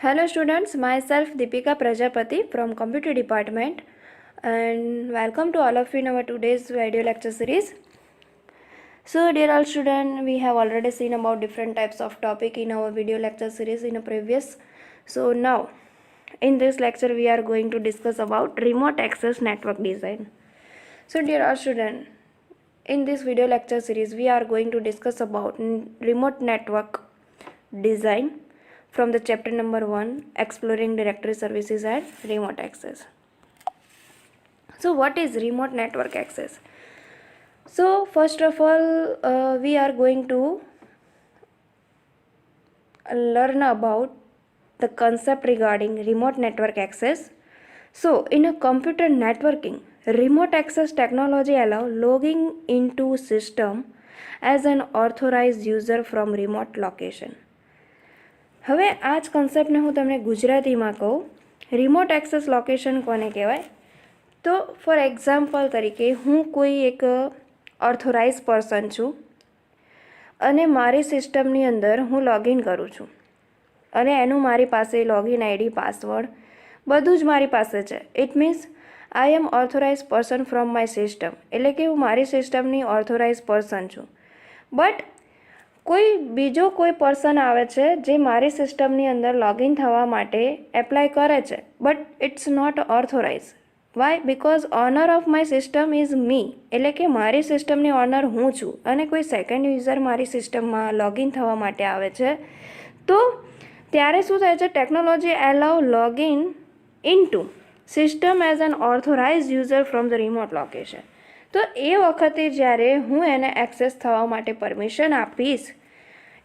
Hello students, myself Deepika Prajapati from Computer Department and welcome to all of you in our today's video lecture series. So dear all students, we have already seen about different types of topic in our video lecture series in a previous. So now in this lecture we are going to discuss about remote access network design. So dear all students, in this video lecture series we are going to discuss about remote network design from the chapter number 1, exploring directory services and remote access. So what is remote network access? So first of all, we are going to learn about the concept regarding remote network access. So in a computer networking, remote access technology allows logging into system as an authorized user from remote location. હવે આ જ કન્સેપ્ટને હું તમને ગુજરાતીમાં કહું, remote access location કોને કહેવાય? તો ફોર એક્ઝામ્પલ તરીકે હું કોઈ એક ઓથોરાઇઝ પર્સન છું અને મારી સિસ્ટમની અંદર હું લોગિન કરું છું અને એનું મારી પાસે લોગિન આઈડી પાસવર્ડ બધું જ મારી પાસે છે. It means I am authorise person from my system, એટલે કે હું મારી સિસ્ટમની ઓથોરાઇઝ પર્સન છું. બટ કોઈ પર્સન આવે છે જે મારી સિસ્ટમની અંદર લોગિન થવા માટે એપ્લાય કરે છે, but it's not authorise. Why? Because owner of my system is me, એટલે કે મારી સિસ્ટમની ઓનર હું છું અને કોઈ સેકન્ડ યુઝર મારી સિસ્ટમમાં લોગિન થવા માટે આવે છે, તો ત્યારે શું થાય છે? Technology allow login into system as an authorise user from the remote location. તો એ વખતે જ્યારે હું એને એક્સેસ થવા માટે પરમિશન આપીશ,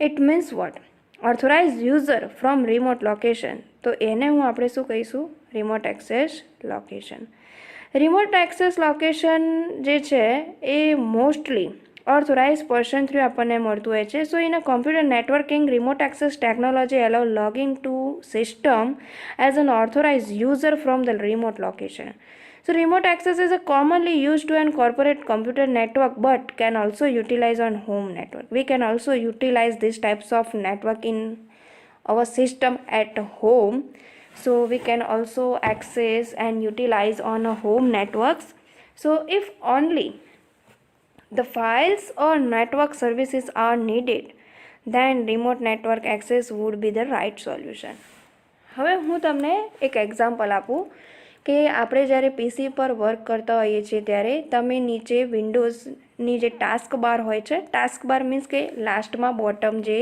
it means what? Authorise user from remote location. તો એને આપણે શું કહીશું? Remote access location. Remote access location જે છે એ મોસ્ટલી ઓથોરાઇઝ પર્સન થ્રુ આપણને મળતું હોય છે. So in a computer networking, remote access technology allow logging to system as an authorise user from the remote location. So remote access is commonly used to an corporate computer network but can also utilize on home network. We can also utilize these types of network in our system at home. So we can also access and utilize on a home networks. So if only the files or network services are needed, then remote network access would be the right solution. હવે હું તમને એક example આપું કે આપણે જ્યારે પીસી પર work કરતા હોઈએ છીએ ત્યારે તમે નીચે વિન્ડોઝની જે ટાસ્ક બાર હોય છે, ટાસ્ક બાર મીન્સ કે લાસ્ટમાં બોટમ જે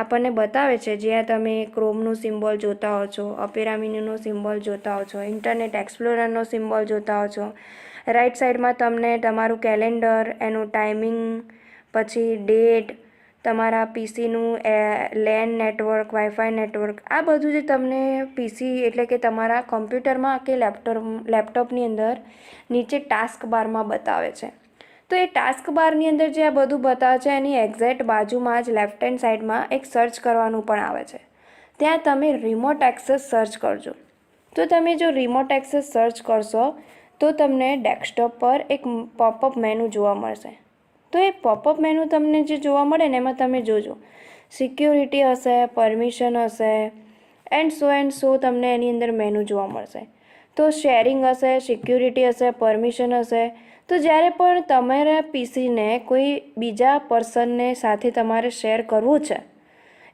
આપણને બતાવે છે, જ્યાં તમે ક્રોમનું સિમ્બોલ જોતા હો છો, ઓપેરા મિનીનું સિમ્બોલ જોતા હો છો, ઇન્ટરનેટ એક્સપ્લોરરનો સિમ્બોલ જોતા હો છો, રાઈટ સાઈડમાં તમને તમારું કેલેન્ડર, એનું ટાઈમિંગ, પછી ડેટ, તમારા પીસીનું લેન નેટવર્ક, વાઈફાઈ નેટવર્ક, આ બધું જે તમને પીસી એટલે કે તમારા કમ્પ્યુટરમાં કે લેપટોપની અંદર નીચે ટાસ્ક બારમાં બતાવે છે. તો એ ટાસ્ક બારની અંદર જે આ બધું બતાવે છે એની એક્ઝેક્ટ બાજુમાં જ લેફ્ટ હેન્ડ સાઈડમાં એક સર્ચ કરવાનું પણ આવે છે. ત્યાં તમે રિમોટ એક્સેસ સર્ચ કરજો. તો તમે જો રિમોટ એક્સેસ સર્ચ કરશો તો તમને ડેસ્કટોપ પર એક પોપઅપ મેનુ જોવા મળશે. તો એ પોપઅપ મેનુ તમને જે જોવા મળે ને એમાં તમે જોજો સિક્યોરિટી હશે, પરમિશન હશે, એન્ડ સો તમને એની અંદર મેનુ જોવા મળશે. તો શેરિંગ હશે, સિક્યોરિટી હશે, પરમિશન હશે. તો જ્યારે પણ તમારા પીસીને કોઈ બીજા પર્સનને સાથે તમારે શેર કરવું છે,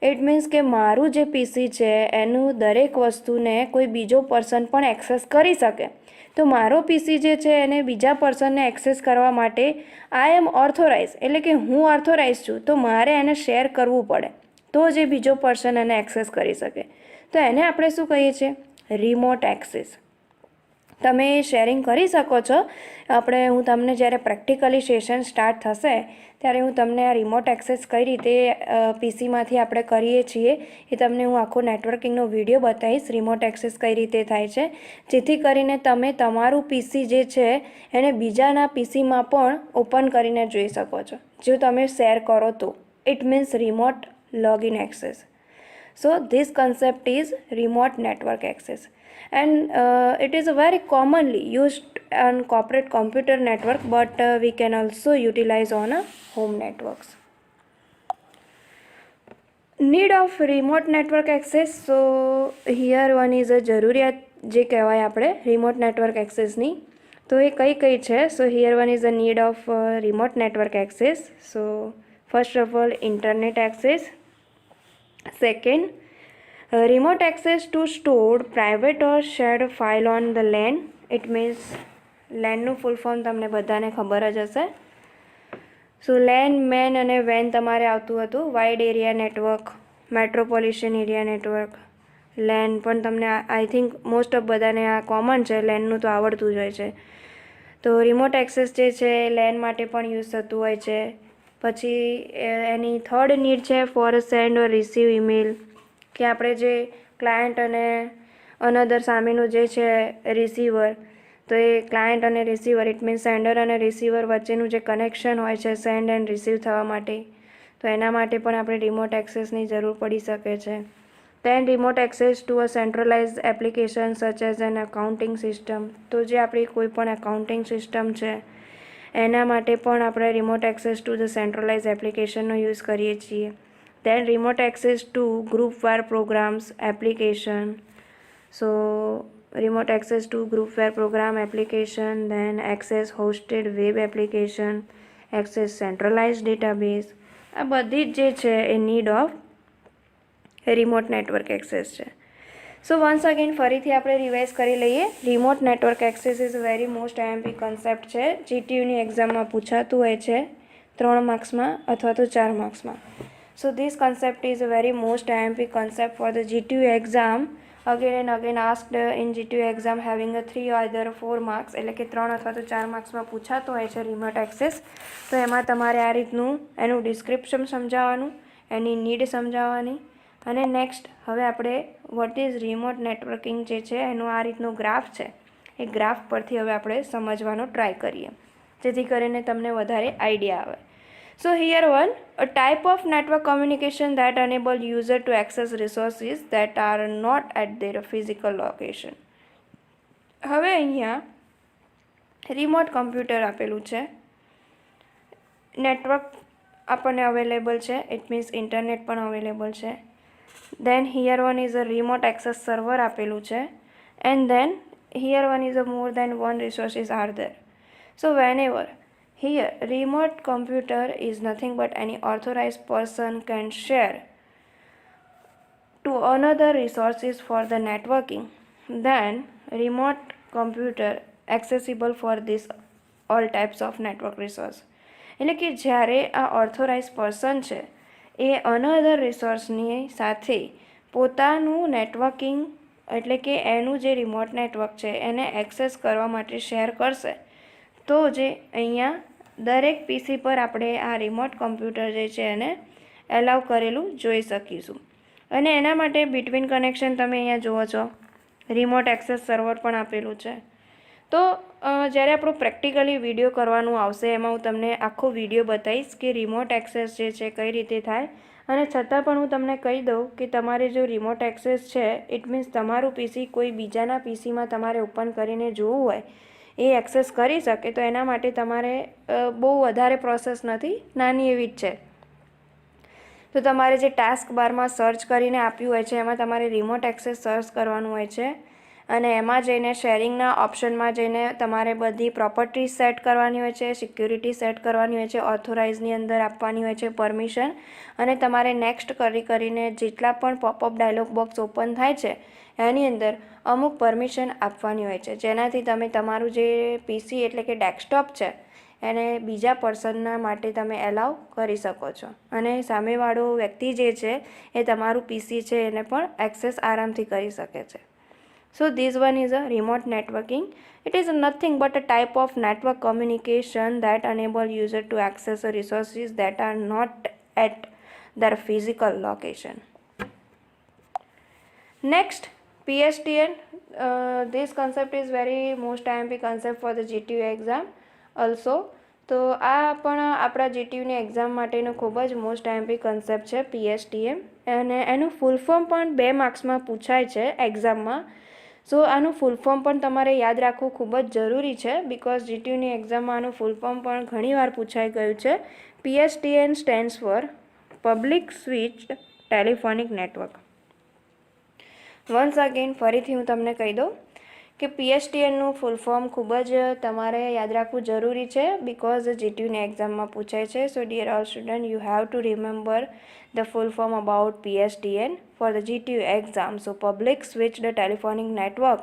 ઇટ મીન્સ કે મારું જે પીસી છે એનું દરેક વસ્તુને કોઈ બીજો પર્સન પણ એક્સેસ કરી શકે, તો મારો પીસી જે છે એને બીજા પર્સનને એક્સેસ કરવા માટે આઈ એમ ઓથોરાઇઝ, એટલે કે હું ઓથોરાઇઝ છું, તો મારે એને શેર કરવું પડે તો જે બીજો પર્સન એને એક્સેસ કરી શકે. તો એને આપણે શું કહીએ છીએ? Remote access. તમે શેરિંગ કરી શકો છો. હું તમને જ્યારે પ્રેક્ટિકલી સેશન સ્ટાર્ટ થશે ત્યારે હું તમને આ રિમોટ એક્સેસ કઈ રીતે પીસીમાંથી આપણે કરીએ છીએ એ તમને હું આખો નેટવર્કિંગનો વિડીયો બતાવીશ, રિમોટ એક્સેસ કઈ રીતે થાય છે, જેથી કરીને તમે તમારું પીસી જે છે એને બીજાના પીસીમાં પણ ઓપન કરીને જોઈ શકો છો જો તમે શેર કરો તો. It means remote login access. So this concept is remote network access, and it is very commonly used on corporate computer network, but we can also utilize on home networks. Need of remote network access. So here one is અ જરૂરિયાત જે કહેવાય આપણે remote network એક્સેસની, તો એ કઈ છે. સો here one is a need of remote network access. So first of all internet access. Second, remote access to stored private or shared file on the LAN. It means LAN નું full form તમને બધાને ખબર જ હશે. So LAN, MAN અને વેન તમારે આવતું હતું. Wide area network, metropolitan area network, LAN પણ તમને આઈ થિંક મોસ્ટ ઓફ બધાને આ કોમન છે. LANનું તો આવડતું જ હોય છે. તો રિમોટ એક્સેસ જે છે એ LAN માટે પણ યુઝ થતું હોય છે. પછી એની થર્ડ નીડ છે ફોર સેન્ડ ઓર રિસીવ ઈમેલ, કે આપણે જે ક્લાયન્ટ અને અનધર સામેનું જે છે રિસીવર, તો એ ક્લાયન્ટ અને રિસીવર ઇટ મીન્સ સેન્ડર અને રિસીવર વચ્ચેનું જે કનેક્શન હોય છે સેન્ડ એન્ડ રિસીવ થવા માટે, તો એના માટે પણ આપણે રિમોટ એક્સેસની જરૂર પડી શકે છે. Then remote access to a centralize application such as an accounting system, તો જે આપણી કોઈ પણ એકાઉન્ટિંગ સિસ્ટમ છે એના માટે પણ આપણે remote access to the centralise એપ્લિકેશનનો યુઝ કરીએ છીએ. Then remote access to groupware programs application. So remote access to groupware program application, then access hosted web application, access centralized database. આ બધી જ જે છે એ need of remote network access છે. સો વન્સ અગેન ફરીથી આપણે રિવાઇઝ કરી લઈએ. Remote network access is very most IMP concept છે. જીટીયુની એક્ઝામમાં પૂછાતું હોય છે 3 માર્ક્સમાં અથવા તો 4 માર્ક્સમાં. So this concept is a very most IMP concept for the GTU exam. Again and again asked in GTU exam having a 3 or either 4 marks, એટલે કે 3 અથવા તો 4 માર્ક્સમાં પૂછાતો હોય છે રિમોટ એક્સેસ. તો એમાં તમારે આ રીતનું એનું ડિસ્ક્રિપ્શન સમજાવવાનું, એની નીડ સમજાવવાની, અને નેક્સ્ટ હવે આપણે વોટ ઇઝ રિમોટ નેટવર્કિંગ જે છે એનું આ રીતનું ગ્રાફ છે એ ગ્રાફ પરથી હવે આપણે સમજવાનો ટ્રાય કરીએ, જેથી કરીને તમને વધારે આઈડિયા આવે. So here one, a type of network communication that enable user to access resources that are not at their physical location. હવે અહીંયા રિમોટ કમ્પ્યુટર આપેલું છે, નેટવર્ક આપણને અવેલેબલ છે, ઇટ મીન્સ ઇન્ટરનેટ પણ અવેલેબલ છે. Then here one is a remote access server આપેલું છે, and then here one is a more than one resources are there. So when here, remote computer is nothing but any authorized person can share to another resources for the networking. Then remote computer accessible for this all types of network resource. એટલે કે જ્યારે આ authorise person છે એ another રિસોર્સની સાથે પોતાનું networking એટલે કે એનું જે રિમોટ નેટવર્ક છે એને એક્સેસ કરવા માટે શેર કરશે, તો જે અહીંયા દરેક પીસી પર આપણે આ રિમોટ કમ્પ્યુટર જે છે એને એલાઉ કરેલું જોઈ શકીશું. અને એના માટે બિટવીન કનેક્શન તમે અહીંયા જુઓ છો, રિમોટ એક્સેસ સર્વર પણ આપેલું છે. તો જ્યારે આપણું પ્રેક્ટિકલી વિડીયો કરવાનું આવશે એમાં હું તમને આખો વિડીયો બતાવીશ કે રિમોટ એક્સેસ જે છે કઈ રીતે થાય. અને છતાં પણ હું તમને કહી દઉં કે તમારે જો રિમોટ એક્સેસ છે ઇટ મીન્સ તમારું પીસી કોઈ બીજાના પીસીમાં તમારે ઓપન કરીને જોવું હોય એ એક્સેસ કરી શકે, તો એના માટે તમારે બહુ વધારે પ્રોસેસ નથી, નાની એવી જ છે. તો તમારે જે ટાસ્ક બારમાં સર્ચ કરીને આપ્યું હોય છે એમાં તમારે રિમોટ એક્સેસ સર્ચ કરવાનું હોય છે, અને એમાં જઈને શેરિંગના ઓપ્શનમાં જઈને તમારે બધી પ્રોપર્ટી સેટ કરવાની હોય છે, સિક્યુરિટી સેટ કરવાની હોય છે, ઓથોરાઇઝની અંદર આપવાની હોય છે પરમિશન, અને તમારે નેક્સ્ટ કરીને જેટલા પણ પોપઅપ ડાયલોગ બોક્સ ઓપન થાય છે એની અંદર અમુક પરમિશન આપવાની હોય છે, જેનાથી તમે તમારું જે પીસી એટલે કે ડેસ્કટોપ છે એને બીજા પર્સનના માટે તમે એલાઉ કરી શકો છો, અને સામેવાળો વ્યક્તિ જે છે એ તમારું પીસી છે એને પણ એક્સેસ આરામથી કરી શકે છે. So this one is a remote networking. It is nothing but a type of network communication that enable user to access resources that are not at their physical location. Next, Pstn. This concept is very most IMP concept for the GTU exam also. તો આ પણ આપણા જીટીયુની exam માટેનું ખૂબ જ most IMP concept છે પીએસટીએમ, અને એનું ફૂલ ફોર્મ પણ 2 માર્ક્સમાં પૂછાય છે એક્ઝામમાં. સો આનું ફૂલ ફોર્મ પણ તમારે યાદ રાખવું ખૂબ જ જરૂરી છે, બિકોઝ જીટીયુની એક્ઝામમાં આનું ફૂલ ફોર્મ પણ ઘણીવાર પૂછાઈ ગયું છે. PSTN stands for public switched telephonic network. Once again ફરીથી હું તમને કહી દઉં કે PSTNનું ફૂલ ફોર્મ ખૂબ જ તમારે યાદ રાખવું જરૂરી છે બિકોઝ GTUની એક્ઝામમાં પૂછાય છે. So dear all student, you have to remember the full form about PSTN for the GTU exam. So public switched telephonic network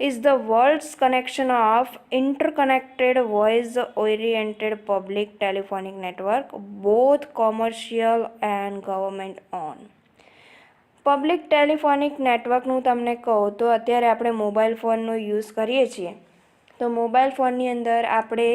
is the world's connection of interconnected voice oriented public telephonic network, both commercial and government owned. Public telephonic નેટવર્કનું તમને કહું તો અત્યારે આપણે mobile ફોનનો use કરીએ છીએ. તો મોબાઈલ ફોનની અંદર આપણે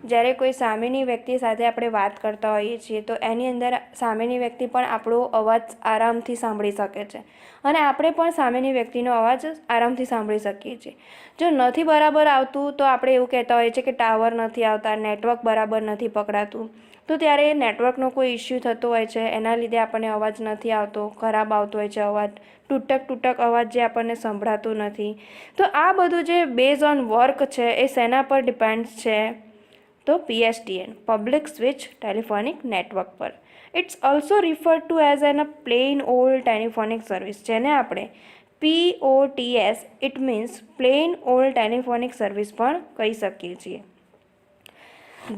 જ્યારે કોઈ સામેની વ્યક્તિ સાથે આપણે વાત કરતા હોઈએ છીએ તો એની અંદર સામેની વ્યક્તિ પણ આપણો અવાજ આરામથી સાંભળી શકે છે અને આપણે પણ સામેની વ્યક્તિનો અવાજ આરામથી સાંભળી શકીએ છીએ. જો નથી બરાબર આવતું તો આપણે એવું કહેતા હોઈએ છીએ કે ટાવર નથી આવતા, નેટવર્ક બરાબર નથી પકડાતું. તો ત્યારે નેટવર્કનો કોઈ ઇસ્યુ થતો હોય છે, એના લીધે આપણને અવાજ નથી આવતો, ખરાબ આવતો હોય છે અવાજ, તૂટક અવાજ જે આપણને સંભળાતું નથી. તો આ બધું જે બેઝ ઓન વર્ક છે એ શેના પર ડિપેન્ડ છે? તો PSTN public switch telephonic network પર. It's also refer to as an plain old telephonic service, જેને આપણે POTS it means plain old telephonic service પણ કહી શકીએ છીએ.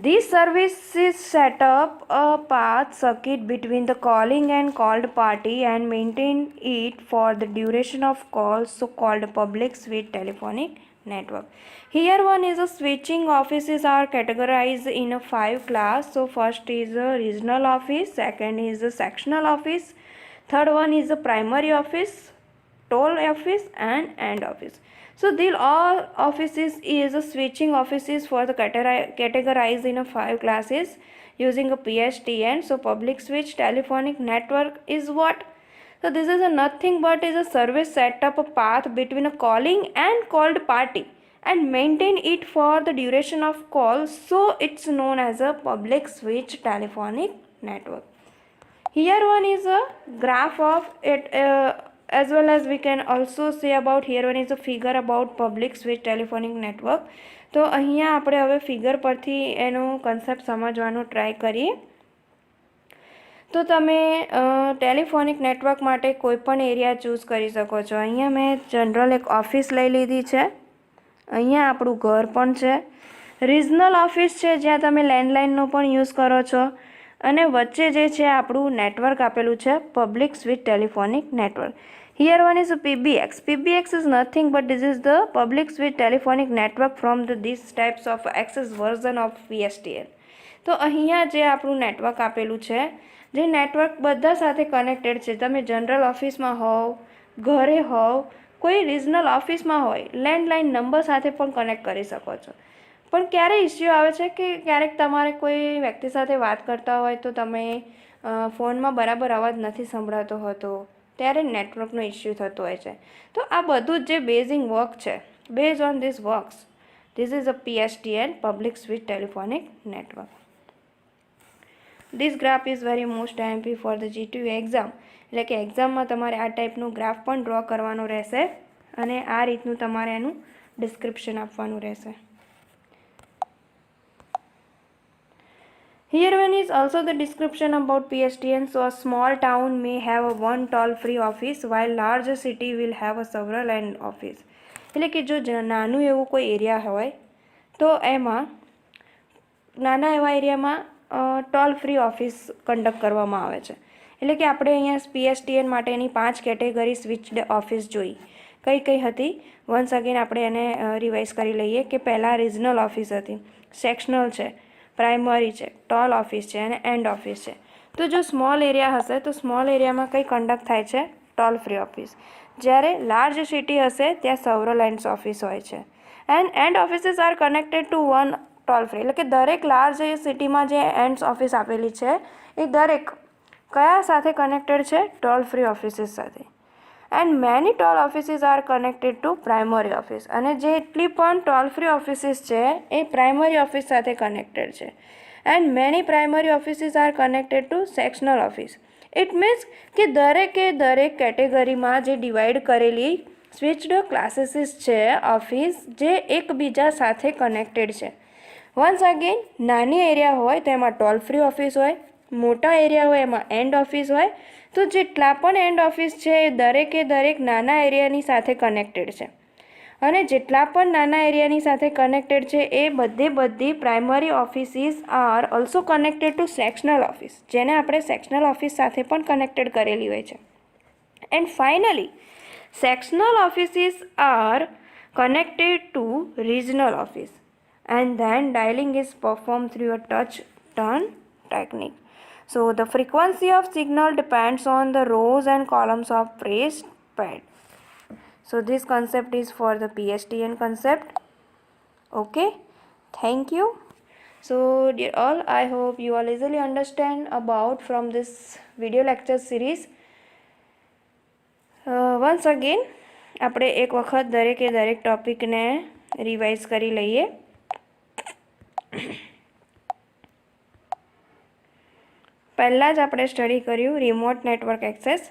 This service is set up a path circuit between the calling and called party and maintain it for the duration of calls, so called public switch telephonic network. Here one is a switching offices are categorized in a 5 class. So first is a regional office, second is a sectional office, third one is a primary office, toll office and end office. So these all offices is a switching offices for the categorized in a 5 classes using a PSTN. So public switch telephonic network is what? So this is a nothing but is a service set up a path between a calling and called party and maintain it for the duration of call. So it's known as a public switch telephonic network. Here one is a graph of it. As well as we can also say about here one is a figure about public switch telephonic network. તો અહીંયા આપણે હવે figure પરથી એનો concept સમજવાનો try કરીએ. તો તમે ટેલિફોનિક નેટવર્ક માટે કોઈ પણ એરિયા ચૂઝ કરી શકો છો. અહીંયા મેં જનરલ એક ઓફિસ લઈ લીધી છે. અહીંયા આપણું ઘર પણ છે. રિજનલ ઓફિસ છે જ્યાં તમે લેન્ડલાઇનનો પણ યુઝ કરો છો અને વચ્ચે જે છે આપણું નેટવર્ક આપેલું છે public switch telephonic network. Here one is a PBX. PBX is nothing but this is the public switch telephonic network from these types of access version of PSTN. તો અહીંયા જે આપણું નેટવર્ક આપેલું છે, જે નેટવર્ક બધા સાથે કનેક્ટેડ છે. તમે જનરલ ઓફિસમાં હોવ, ઘરે હોવ, કોઈ રિજનલ ઓફિસમાં હોય, લેન્ડલાઇન નંબર સાથે પણ કનેક્ટ કરી શકો છો. પણ ક્યારે ઇસ્યુ આવે છે કે ક્યારેક તમારે કોઈ વ્યક્તિ સાથે વાત કરતા હોય તો તમે ફોનમાં બરાબર અવાજ નથી સંભળાતો હોતો, ત્યારે નેટવર્કનો ઇસ્યુ થતો હોય છે. તો આ બધું જ જે બેઝિક વર્ક છે, base on this works, this is a PSTN public switch telephonic network. This graph is very most IMP for the GTU exam. એટલે કે એક્ઝામમાં તમારે આ ટાઈપનું ગ્રાફ પણ ડ્રો કરવાનો રહેશે અને આ રીતનું તમારે એનું ડિસ્ક્રિપ્શન આપવાનું રહેશે. Here one is also the description about PSTN. So a small town may have a one toll-free office while large city will have a several end office. એટલે કે જો નાનું એવું કોઈ એરિયા હોય તો એમાં નાના એવા એરિયામાં ટોલ ફ્રી ઓફિસ કન્ડક્ટ કરવામાં આવે છે. એટલે કે આપણે અહીંયા PSTN માટેની 5 કેટેગરી સ્વિચ્ડ ઓફિસ જોઈ. કઈ કઈ હતી? વન્સ અગેન આપણે એને રિવાઇઝ કરી લઈએ કે પહેલાં રિજનલ ઓફિસ હતી, સેક્શનલ છે, પ્રાઇમરી છે, ટોલ ઓફિસ છે અને એન્ડ ઓફિસ છે. તો જો સ્મોલ એરિયા હશે તો સ્મોલ એરિયામાં કઈ કન્ડક્ટ થાય છે? Toll free office. જ્યારે લાર્જ સિટી હશે ત્યાં સેવરલ એન્ડ્સ ઓફિસ હોય છે. And offices are connected to one toll free. એટલે કે દરેક લાર્જ સિટીમાં જે એન્ડ્સ ઓફિસ આપેલી છે એ દરેક કયા સાથે કનેક્ટેડ છે? ટોલ ફ્રી ઓફિસીસ સાથે. And many toll offices are connected to primary office. અને જેટલી પણ ટોલ ફ્રી ઓફિસીસ છે એ પ્રાઇમરી ઓફિસ સાથે કનેક્ટેડ છે. And many primary offices are connected to sectional office. It means કે દરેક કેટેગરીમાં જે ડિવાઈડ કરેલી સ્વિચ્ડ ક્લાસીસીસ છે ઓફિસ જે એકબીજા સાથે કનેક્ટેડ છે. વન્સ અગેન નાની એરિયા હોય તો એમાં ટોલ ફ્રી ઓફિસ હોય, મોટા એરિયા હોય એમાં એન્ડ ઓફિસ હોય, તો જેટલા પણ એન્ડ ઓફિસ છે એ દરેકે દરેક નાના એરિયાની સાથે કનેક્ટેડ છે, અને જેટલા પણ નાના એરિયાની સાથે કનેક્ટેડ છે એ બધી primary offices are also connected to sectional office, જેને આપણે સેક્શનલ ઓફિસ સાથે પણ કનેક્ટેડ કરેલી હોય છે. And finally sectional offices are connected to regional office, and then dialing is performed through a touch tone technique. So the frequency of signal depends on the rows and columns of pressed pad. So this concept is for the Pstn concept. Okay, thank you. So dear all, I hope you all easily understand about from this video lecture series. Once again આપણે એક વખત દરેકે દરેક ટૉપિકને revise કરી લઈએ. પહેલાં જ આપણે સ્ટડી કર્યું રિમોટ નેટવર્ક એક્સેસ.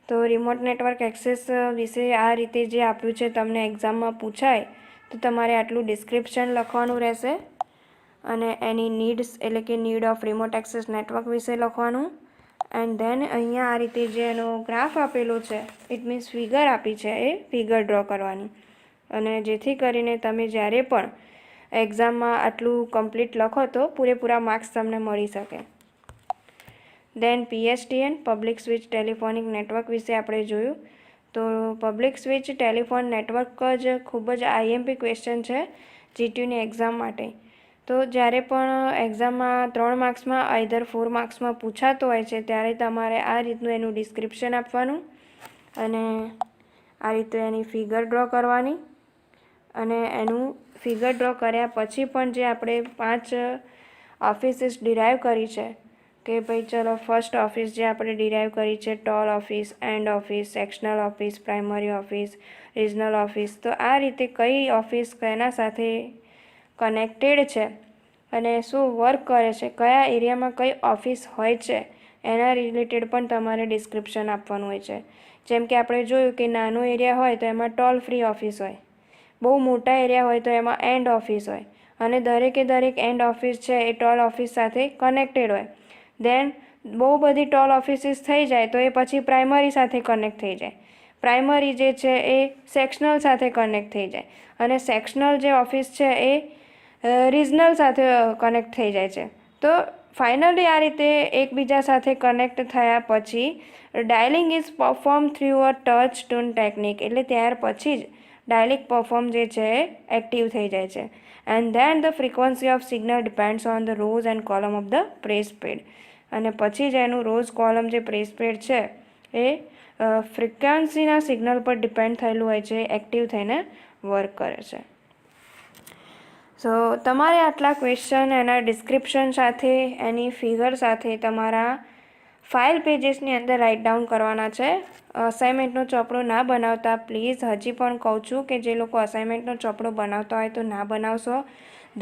તો રિમોટ નેટવર્ક એક્સેસ વિશે આ રીતે જે આપ્યું છે તમને એક્ઝામમાં પૂછાય તો તમારે આટલું ડિસ્ક્રિપ્શન લખવાનું રહેશે, અને એની નીડ્સ એટલે કે need of remote access network વિશે લખવાનું. એન્ડ ધેન અહીંયા આ રીતે જે એનો ગ્રાફ આપેલો છે, ઇટ મીન્સ ફિગર આપી છે, એ ફિગર ડ્રો કરવાની, અને જેથી કરીને તમે જ્યારે પણ એક્ઝામમાં આટલું કમ્પ્લીટ લખો તો પૂરેપૂરા માર્ક્સ તમને મળી શકે. દેન PSTN public switch telephonic network વિશે આપણે જોયું. તો પબ્લિક સ્વિચ ટેલિફોન નેટવર્ક જ ખૂબ જ IMP ક્વેશ્ચન છે GTUની એક્ઝામ માટે. તો જ્યારે પણ એક્ઝામમાં 3 માર્ક્સમાં આઈધર 4 માર્ક્સમાં પૂછાતો હોય છે ત્યારે તમારે આ રીતનું એનું ડિસ્ક્રિપ્શન આપવાનું, અને આ રીતે એની ફિગર ડ્રો કરવાની, અને એનું ફિગર ડ્રો કર્યા પછી પણ જે આપણે 5 ઓફિસીસ ડિરાઈવ કરી છે કે ભાઈ ચલો ફર્સ્ટ ઓફિસ જે આપણે ડિરાઈવ કરી છે toll office, end office, sectional office, primary office, regional office, તો આ રીતે કઈ ઓફિસ કયાના સાથે કનેક્ટેડ છે અને શું વર્ક કરે છે, કયા એરિયામાં કઈ ઓફિસ હોય છે, એના રિલેટેડ પણ તમારે ડિસ્ક્રિપ્શન આપવાનું હોય છે. જેમ કે આપણે જોયું કે નાનો એરિયા હોય તો એમાં ટોલ ફ્રી ઓફિસ હોય, બહુ મોટા એરિયા હોય તો એમાં એન્ડ ઓફિસ હોય, અને દરેકે દરેક એન્ડ ઓફિસ છે એ ટોલ ઓફિસ સાથે કનેક્ટેડ હોય. દેન બહુ બધી ટોલ ઓફિસીસ થઈ જાય તો એ પછી પ્રાઇમરી સાથે કનેક્ટ થઈ જાય, પ્રાઇમરી જે છે એ સેક્શનલ સાથે કનેક્ટ થઈ જાય, અને સેક્શનલ જે ઓફિસ છે એ રિજનલ સાથે કનેક્ટ થઈ જાય છે. તો ફાઇનલી આ રીતે એકબીજા સાથે કનેક્ટ થયા પછી dialling is perform through a touch tone technique, એટલે ત્યાર પછી જ ડાયલિંગ પરફોર્મ જે છે એ એક્ટિવ થઈ જાય છે. And then the frequency of signal depends on the rows and column of the press pad, અને પછી જ એનું રોઝ કોલમ જે પ્રેસ પેડ છે એ ફ્રિકવન્સીના સિગ્નલ પર ડિપેન્ડ થયેલું હોય છે, એક્ટિવ થઈને વર્ક કરે છે. સો તમારે આટલા ક્વેશ્ચન એના ડિસ્ક્રિપ્શન સાથે એની ફિગર સાથે તમારા 5 પેજીસની અંદર રાઇટ ડાઉન કરવાના છે. અસાઇનમેન્ટનો ચોપડો ના બનાવતા પ્લીઝ હજી પણ કહું છું કે જે લોકો અસાઇનમેન્ટનો ચોપડો બનાવતા હોય તો ના બનાવશો.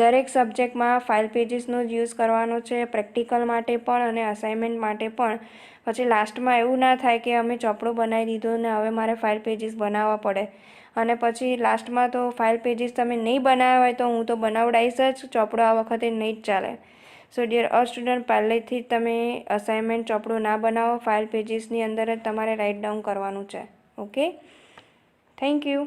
દરેક સબ્જેક્ટમાં 5 પેજીસનો જ યુઝ કરવાનો છે, પ્રેક્ટિકલ માટે પણ અને અસાઇનમેન્ટ માટે પણ. પછી લાસ્ટમાં એવું ના થાય કે અમે ચોપડો બનાવી દીધો ને હવે મારે 5 પેજીસ બનાવવા પડે, અને પછી લાસ્ટમાં તો 5 પેજીસ તમે નહીં બનાવ્યા હોય તો હું તો બનાવડાવીશ જ, ચોપડો આ વખતે નહીં જ ચાલે. સો ડિયર ઓલ સ્ટુડન્ટ, પહેલેથી જ તમે અસાઇનમેન્ટ ચોપડો ના બનાવો, 5 પેજીસની અંદર જ તમારે રાઇટ ડાઉન કરવાનું છે. Okay, thank you.